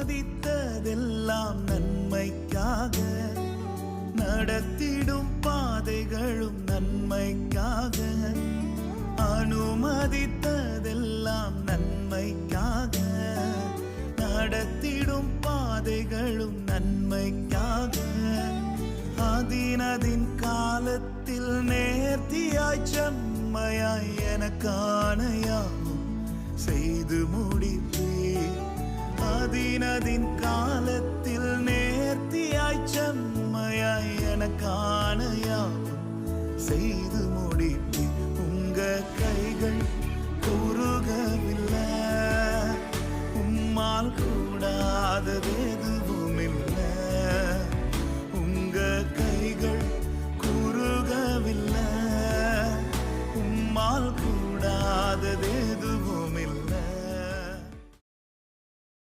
அனுமதித்ததெல்லாம் நன்மைக்காக, நடத்திடும் பாதைகளும் நன்மைக்காக. அனுமதித்ததெல்லாம் நன்மைக்காக, நடத்திடும் பாதைகளும் நன்மைக்காக. அதினதின் காலத்தில் நேர்த்தியாய் செம்மையாய் எனக்கான யாவும் செய்து முடிப்பீர். அதினதின் காலத்தில் நேர்த்தியாய் செம்மையாய் எனக்கான யாவும் செய்து முடிப்பீர். உங்க கைகள் குறுகவில்லை, உம்மால் கூடாதது